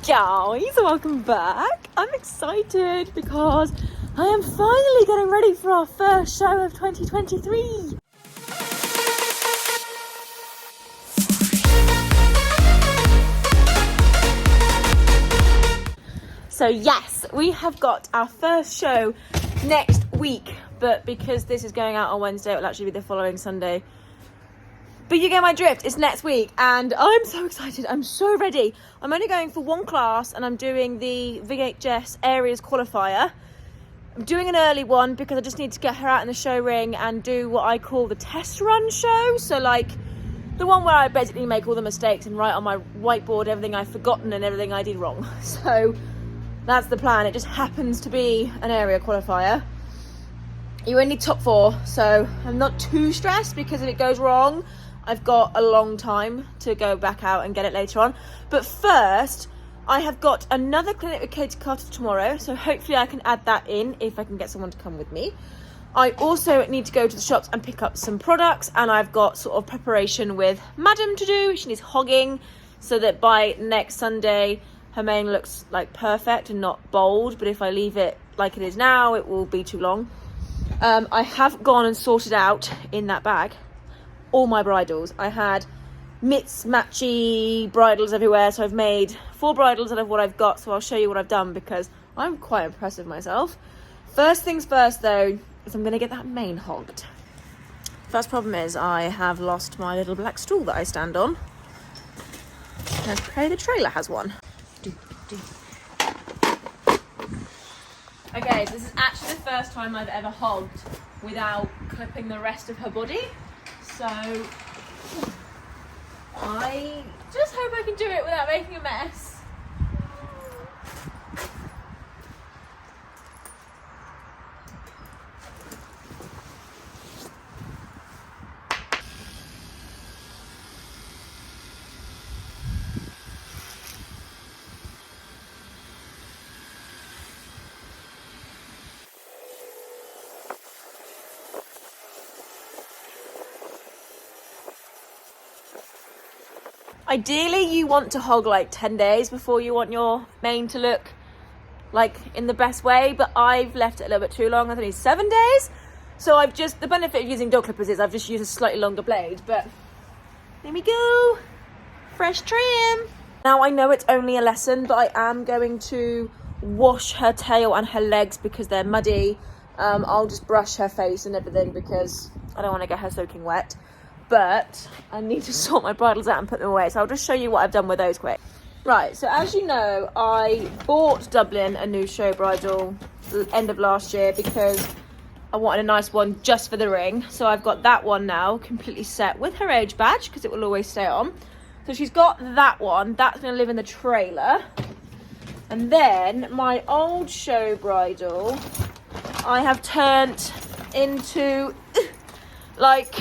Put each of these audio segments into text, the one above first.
Guys, welcome back. I'm excited because I am finally getting ready for our first show of 2023. So yes, we have got our first show next week, but because this is going out on Wednesday, it will actually be the following Sunday. But you get my drift, it's next week, and I'm so excited, I'm so ready. I'm only going for one class, and I'm doing the VHS Areas Qualifier. I'm doing an early one because I just need to get her out in the show ring and do what I call the test run show. So like, the one where I basically make all the mistakes and write on my whiteboard everything I've forgotten and everything I did wrong. So that's the plan. It just happens to be an area qualifier. You only need top 4, so I'm not too stressed because if it goes wrong, I've got a long time to go back out and get it later on. But first, I have got another clinic with Katie tomorrow, so hopefully I can add that in if I can get someone to come with me. I also need to go to the shops and pick up some products, and I've got sort of preparation with Madam to do. She needs hogging so that by next Sunday, her mane looks like perfect and not bold, but if I leave it like it is now, it will be too long. I have gone and sorted out in that bag all my bridles. I had matchy bridles everywhere, so I've made 4 bridles out of what I've got, so I'll show you what I've done because I'm quite impressed with myself. First things first though, is I'm going to get that mane hogged. First problem is I have lost my little black stool that I stand on. Let's pray the trailer has one. Okay, so this is actually the first time I've ever hogged without clipping the rest of her body. So I just hope I can do it without making a mess. Ideally, you want to hog like 10 days before you want your mane to look like in the best way, but I've left it a little bit too long. I think it's 7 days. So I've just, the benefit of using dog clippers is I've just used a slightly longer blade, but there we go. Fresh trim. Now I know it's only a lesson, but I am going to wash her tail and her legs because they're muddy. I'll just brush her face and everything because I don't want to get her soaking wet. But I need to sort my bridles out and put them away. So I'll just show you what I've done with those quick. Right, so as you know, I bought Dublin a new show bridle end of last year because I wanted a nice one just for the ring. So I've got that one now completely set with her age badge because it will always stay on. So she's got that one. That's going to live in the trailer. And then my old show bridle, I have turned into like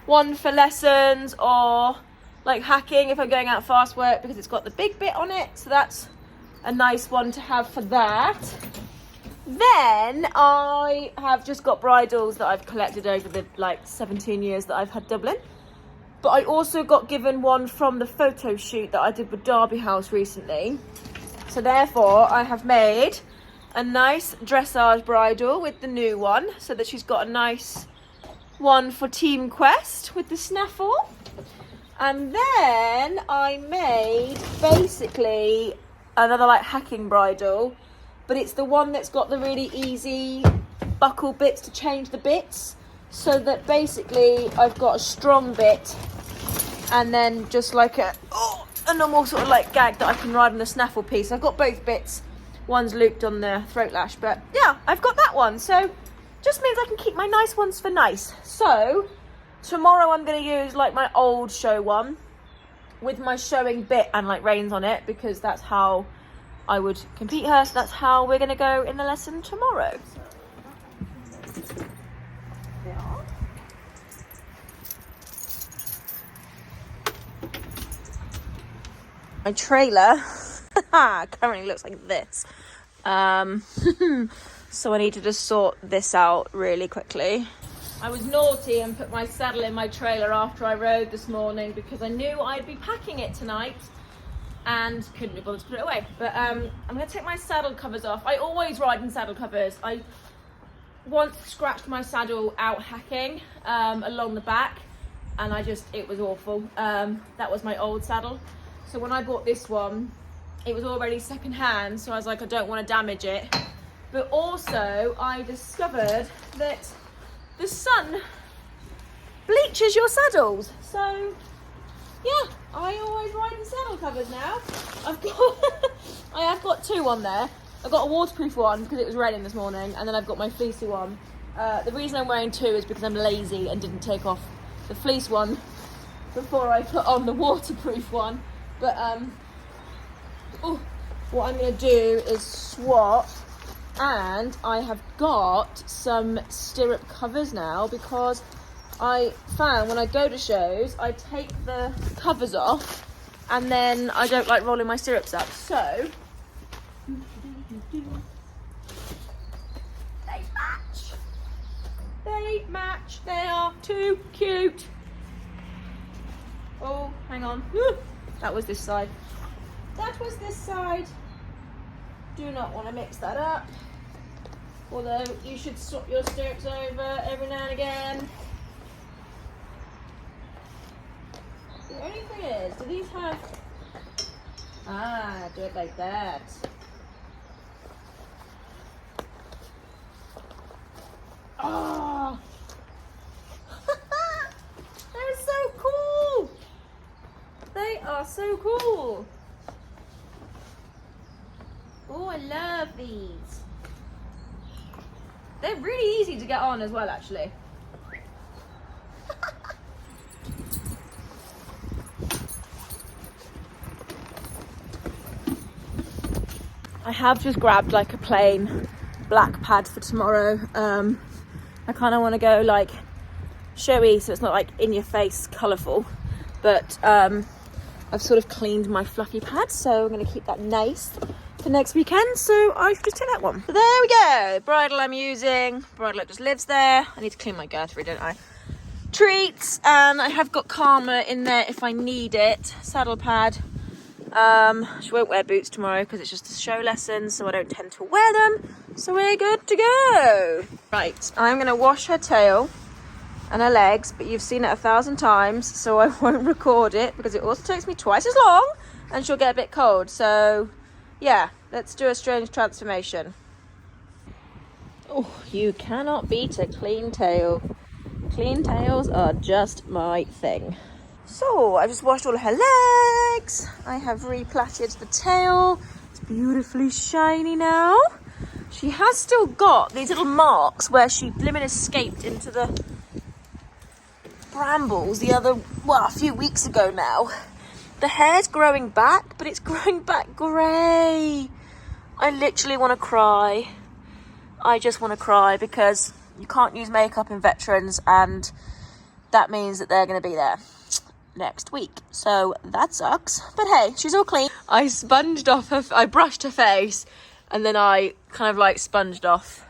one for lessons or like hacking if I'm going out fast work because it's got the big bit on it, so that's a nice one to have for that. Then I have just got bridles that I've collected over the like 17 years that I've had Dublin, but I also got given one from the photo shoot that I did with Derby House recently, so therefore I have made a nice dressage bridle with the new one so that she's got a nice one for Team Quest with the snaffle. And then I made basically another like hacking bridle, but it's the one that's got the really easy buckle bits to change the bits, so that basically I've got a strong bit and then just like a normal sort of like gag that I can ride on the snaffle piece. I've got both bits, one's looped on the throat lash, but yeah, I've got that one, so just means I can keep my nice ones for nice. So tomorrow I'm going to use like my old show one with my showing bit and like reins on it because that's how I would compete her. So that's how we're going to go in the lesson tomorrow. They are. My trailer currently looks like this. So I need to just sort this out really quickly. I was naughty and put my saddle in my trailer after I rode this morning because I knew I'd be packing it tonight. and couldn't be bothered to put it away. But I'm going to take my saddle covers off. I always ride in saddle covers. I once scratched my saddle out hacking along the back, and it was awful. That was my old saddle. So when I bought this one, it was already second hand, so I was like, I don't want to damage it. But also, I discovered that the sun bleaches your saddles. So, yeah, I always ride in saddle covers now. I have got two on there. I've got a waterproof one because it was raining this morning, and then I've got my fleecy one. The reason I'm wearing two is because I'm lazy and didn't take off the fleece one before I put on the waterproof one. But what I'm going to do is swap, and I have got some stirrup covers now because I found when I go to shows, I take the covers off and then I don't like rolling my stirrups up. So, they match. They match. They are too cute. Oh, hang on. That was this side. That was this side. Do not want to mix that up. Although you should swap your stirrups over every now and again. The only thing is, do these have... do it like that. Oh! They're so cool! They are so cool! Oh, I love these. They're really easy to get on as well, actually. I have just grabbed like a plain black pad for tomorrow. I kind of want to go like showy, so it's not like in your face colourful, but I've sort of cleaned my fluffy pad, so I'm going to keep that nice for next weekend, so I should just take that one. So there we go, the bridle I'm using. Bridle just lives there. I need to clean my girthery, don't I? Treats, and I have got Karma in there if I need it. Saddle pad. She won't wear boots tomorrow because it's just a show lesson, so I don't tend to wear them. So we're good to go. Right, I'm going to wash her tail and her legs, but you've seen it 1,000 times, so I won't record it because it also takes me twice as long and she'll get a bit cold. So yeah, let's do a strange transformation. Oh, you cannot beat a clean tail. Clean tails are just my thing. So I just washed all of her legs. I have replaited the tail. It's beautifully shiny now. She has still got these little marks where she blimmin' escaped into the brambles a few weeks ago now. The hair's growing back, but it's growing back grey. I literally want to cry. I just want to cry because you can't use makeup in veterans, and that means that they're going to be there next week. So that sucks. But hey, she's all clean. I brushed her face, and then I kind of like sponged off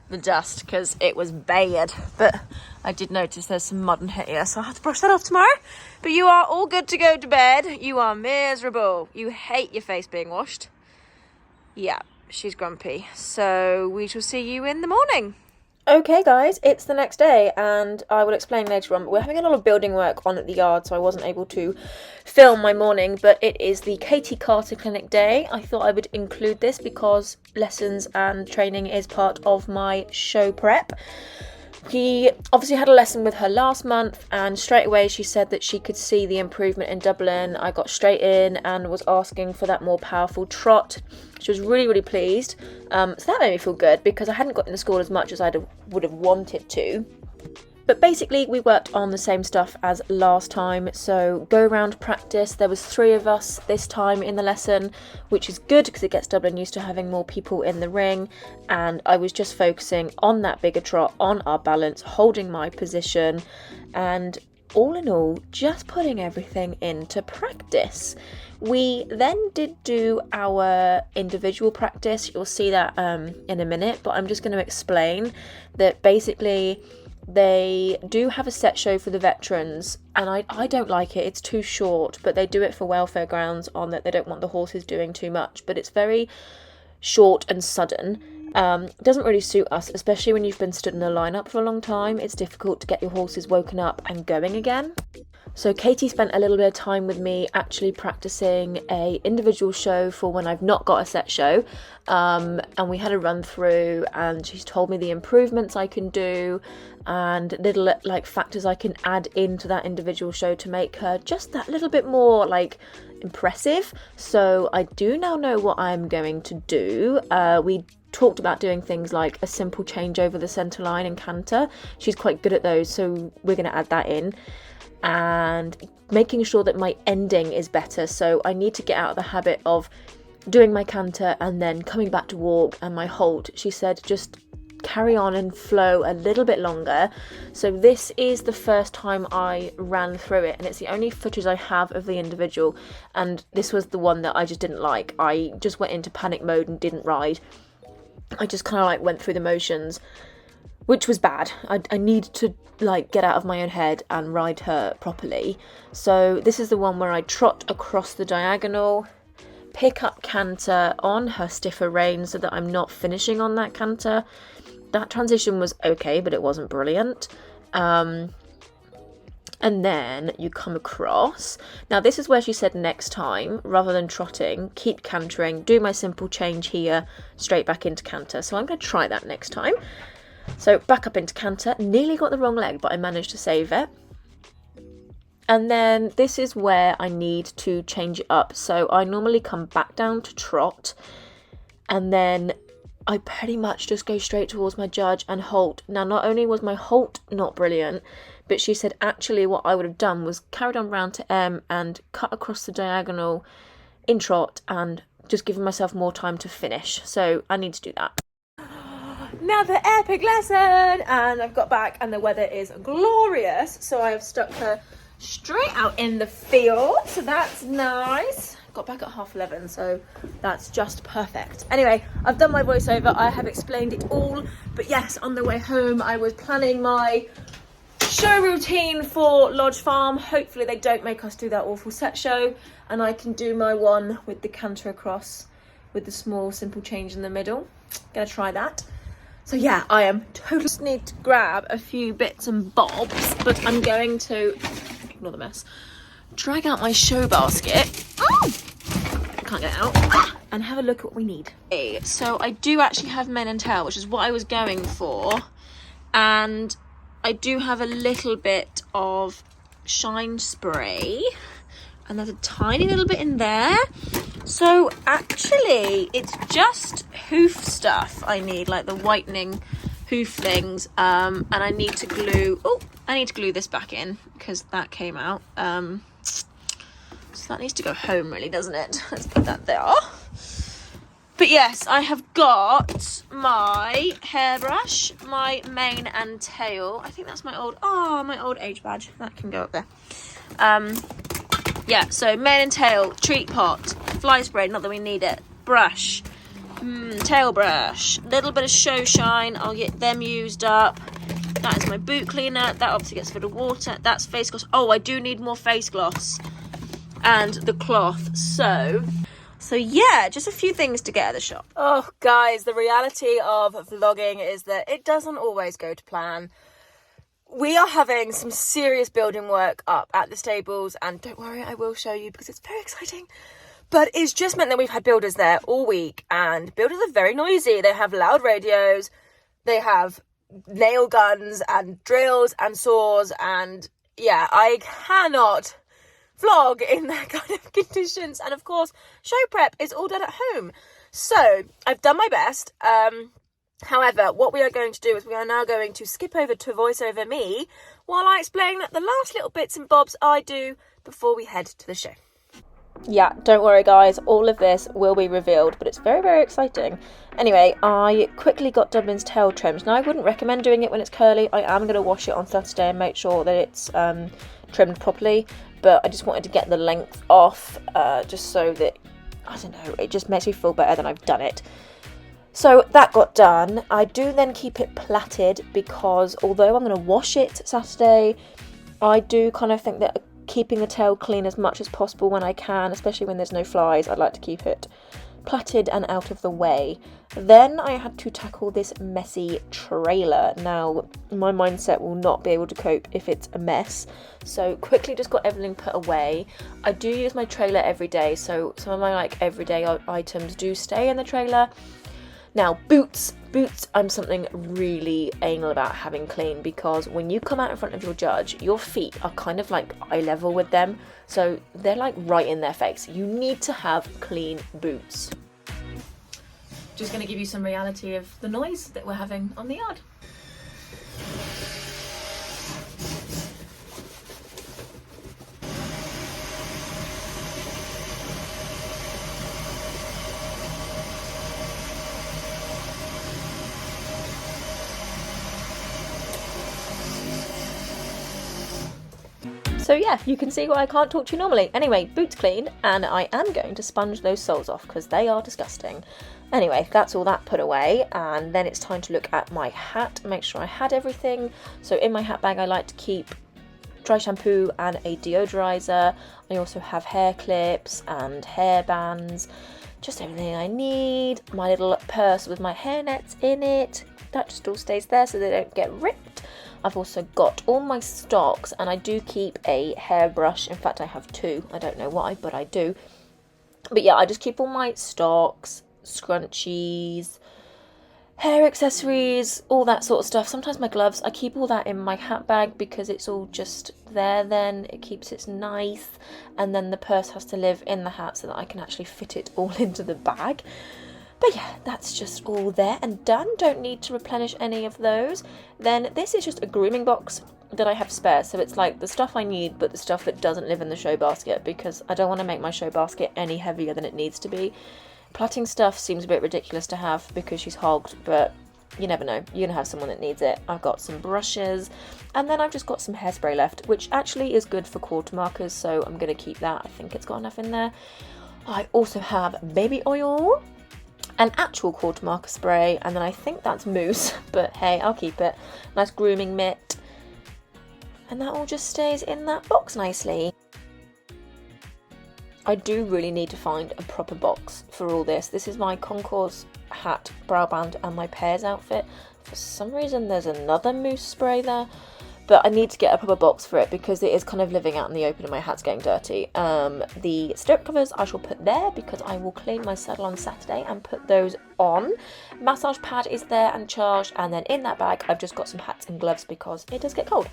the dust because it was bad. But I did notice there's some mud in her ear, so I'll have to brush that off tomorrow. But you are all good to go to bed. You are miserable. You hate your face being washed. Yeah, she's grumpy. So we shall see you in the morning. Okay guys, it's the next day and I will explain later on, but we're having a lot of building work on at the yard, so I wasn't able to film my morning, but it is the Katie Carter Clinic day. I thought I would include this because lessons and training is part of my show prep. He obviously had a lesson with her last month, and straight away she said that she could see the improvement in Dublin. I got straight in and was asking for that more powerful trot. She was really, really pleased. So that made me feel good because I hadn't got into school as much as I would have wanted to. But basically we worked on the same stuff as last time, so go around practice. There was 3 of us this time in the lesson, which is good because it gets Dublin used to having more people in the ring, and I was just focusing on that bigger trot, on our balance, holding my position, and all in all just putting everything into practice. We then did do our individual practice. You'll see that in a minute, but I'm just going to explain that basically They do have a set show for the veterans, and I don't like it. It's too short, but they do it for welfare grounds on that they don't want the horses doing too much. But it's very short and sudden. Doesn't really suit us, especially when you've been stood in a lineup for a long time. It's difficult to get your horses woken up and going again. So Katie spent a little bit of time with me actually practicing a individual show for when I've not got a set show, and we had a run through, and she's told me the improvements I can do and little like factors I can add into that individual show to make her just that little bit more like impressive. So I do now know what I'm going to do. We talked about doing things like a simple change over the centre line and canter. She's quite good at those, so we're going to add that in. And making sure that my ending is better. So I need to get out of the habit of doing my canter and then coming back to walk and my halt. She said just carry on and flow a little bit longer. So this is the first time I ran through it, and it's the only footage I have of the individual, and this was the one that I just didn't like. I just went into panic mode and didn't ride. I just kind of like went through the motions, which was bad. I need to like get out of my own head and ride her properly. So this is the one where I trot across the diagonal, pick up canter on her stiffer rein so that I'm not finishing on that canter. That transition was okay, but it wasn't brilliant. And then you come across. Now this is where she said next time, rather than trotting, keep cantering, do my simple change here, straight back into canter. So I'm going to try that next time. So back up into canter, nearly got the wrong leg, but I managed to save it. And then this is where I need to change it up. So I normally come back down to trot, and then I pretty much just go straight towards my judge and halt. Now, not only was my halt not brilliant, but she said actually what I would have done was carried on round to M and cut across the diagonal in trot and just given myself more time to finish. So I need to do that. Another epic lesson, and I've got back and the weather is glorious, so I have stuck her straight out in the field, so that's nice. Got back at 11:30, so that's just perfect. Anyway, I've done my voiceover, I have explained it all, but yes, on the way home I was planning my show routine for Lodge Farm. Hopefully they don't make us do that awful set show, and I can do my one with the canter across with the small simple change in the middle. Gonna try that. So yeah, I am totally just need to grab a few bits and bobs, but I'm going to ignore the mess. Drag out my show basket. Oh! Can't get it out. And have a look at what we need. Okay, so I do actually have mane and tail, which is what I was going for, and I do have a little bit of shine spray, and there's a tiny little bit in there. So actually it's just hoof stuff I need, like the whitening hoof things, and I need to glue this back in because that came out, so that needs to go home really, doesn't it? Let's put that there. But yes, I have got my hairbrush, my mane and tail. I think that's my old age badge. That can go up there. Yeah, so mane and tail, treat pot, fly spray, not that we need it, brush, tail brush, little bit of show shine, I'll get them used up. That is my boot cleaner, that obviously gets filled with water, that's face gloss. Oh, I do need more face gloss and the cloth. So yeah, just a few things to get at the shop. Oh guys, the reality of vlogging is that it doesn't always go to plan. We are having some serious building work up at the stables, and don't worry, I will show you because it's very exciting. But it's just meant that we've had builders there all week, and builders are very noisy. They have loud radios, they have nail guns and drills and saws, and yeah, I cannot vlog in that kind of conditions. And of course, show prep is all done at home. So I've done my best. However, what we are going to do is we are now going to skip over to voice over me while I explain the last little bits and bobs I do before we head to the show. Yeah, don't worry guys, all of this will be revealed, but it's very, very exciting. Anyway, I quickly got Dublin's tail trimmed. Now, I wouldn't recommend doing it when it's curly. I am going to wash it on Saturday and make sure that it's trimmed properly, but I just wanted to get the length off, just so that, I don't know, it just makes me feel better than I've done it. So that got done. I do then keep it plaited because although I'm going to wash it Saturday, I do kind of think that keeping the tail clean as much as possible when I can, especially when there's no flies, I'd like to keep it plaited and out of the way. Then I had to tackle this messy trailer. Now, my mindset will not be able to cope if it's a mess, so quickly just got everything put away. I do use my trailer every day, so some of my like everyday items do stay in the trailer. Now, boots, I'm something really anal about having clean, because when you come out in front of your judge, your feet are kind of like eye level with them, so they're like right in their face. You need to have clean boots. Just going to give you some reality of the noise that we're having on the yard. So yeah, you can see why I can't talk to you normally. Anyway, boots clean, and I am going to sponge those soles off because they are disgusting. Anyway, that's all that put away, and then it's time to look at my hat, make sure I had everything. So in my hat bag, I like to keep dry shampoo and a deodorizer. I also have hair clips and hair bands, just everything I need. My little purse with my hair nets in it, that just all stays there so they don't get ripped. I've also got all my stocks, and I do keep a hairbrush. In fact, I have two. I don't know why, but I do. But yeah, I just keep all my stocks, scrunchies, hair accessories, all that sort of stuff. Sometimes my gloves, I keep all that in my hat bag because it's all just there then. It keeps it nice, and then the purse has to live in the hat so that I can actually fit it all into the bag. But yeah, that's just all there and done. Don't need to replenish any of those. Then this is just a grooming box that I have spare. So it's like the stuff I need, but the stuff that doesn't live in the show basket, because I don't want to make my show basket any heavier than it needs to be. Plaiting stuff seems a bit ridiculous to have because she's hogged, but you never know. You're going to have someone that needs it. I've got some brushes, and then I've just got some hairspray left, which actually is good for quarter markers, so I'm going to keep that. I think it's got enough in there. I also have baby oil, an actual quarter marker spray, and then I think that's mousse, but hey, I'll keep it. Nice grooming mitt, and that all just stays in that box nicely. I do really need to find a proper box for all this. This is my concourse hat, brow band, and my pears outfit. For some reason there's another mousse spray there, but I need to get a proper box for it because it is kind of living out in the open and my hat's getting dirty. The stirrup covers I shall put there because I will clean my saddle on Saturday and put those on. Massage pad is there and charged, and then in that bag I've just got some hats and gloves because it does get cold.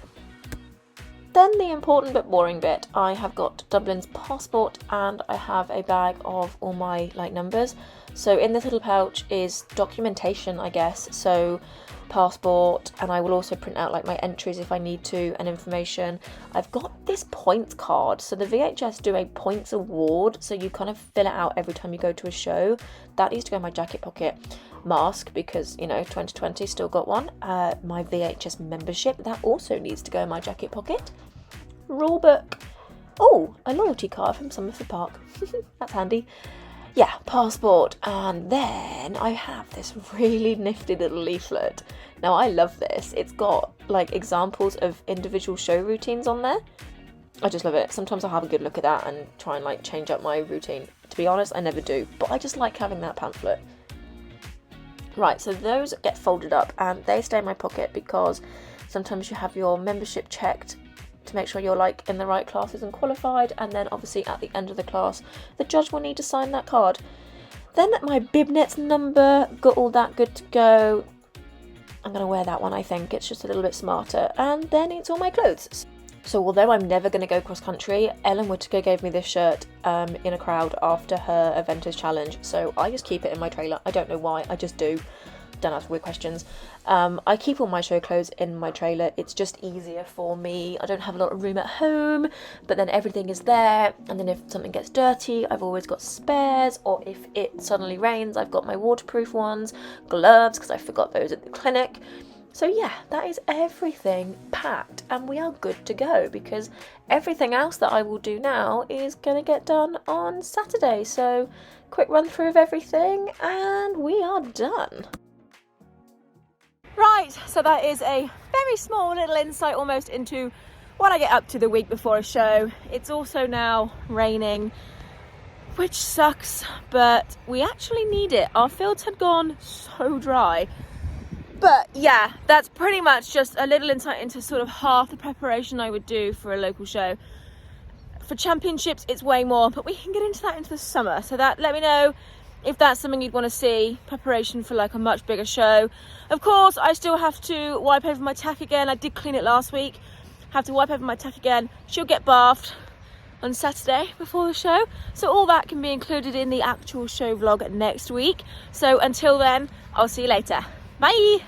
Then the important but boring bit, I have got Dublin's passport, and I have a bag of all my numbers. So in this little pouch is documentation, I guess, so passport, and I will also print out my entries if I need to, and information. I've got this points card, so the VHS do a points award, so you kind of fill it out every time you go to a show. That needs to go in my jacket pocket. Mask, because 2020 still got one. My VHS membership, that also needs to go in my jacket pocket. Rule book. Oh, a loyalty card from Somerset Park. That's handy. Yeah, passport. And then I have this really nifty little leaflet. Now I love this. It's got examples of individual show routines on there. I just love it. Sometimes I'll have a good look at that and try and change up my routine. To be honest, I never do, but I just like having that pamphlet. Right, so those get folded up and they stay in my pocket because sometimes you have your membership checked to make sure you're in the right classes and qualified, and then obviously at the end of the class the judge will need to sign that card. Then my Bibnet's number, got all that good to go. I'm going to wear that one, I think. It's just a little bit smarter. And then it's all my clothes. So although I'm never going to go cross country, Ellen Whittaker gave me this shirt in a crowd after her Aventus challenge, so I just keep it in my trailer. I don't know why, I just do. Don't ask weird questions. I keep all my show clothes in my trailer. It's just easier for me. I don't have a lot of room at home, but then everything is there, and then if something gets dirty, I've always got spares, or if it suddenly rains, I've got my waterproof ones, gloves, because I forgot those at the clinic. So yeah, that is everything packed, and we are good to go because everything else that I will do now is going to get done on Saturday. So quick run through of everything, and we are done. Right, so that is a very small little insight almost into what I get up to the week before a show. It's also now raining, which sucks, but we actually need it. Our fields had gone so dry. But yeah, that's pretty much just a little insight into sort of half the preparation I would do for a local show. For championships, it's way more, but we can get into that into the summer. So that, let me know if that's something you'd want to see, preparation for like a much bigger show. Of course, I still have to wipe over my tack again. I did clean it last week. Have to wipe over my tack again. She'll get bathed on Saturday before the show. So all that can be included in the actual show vlog next week. So until then, I'll see you later. Bye!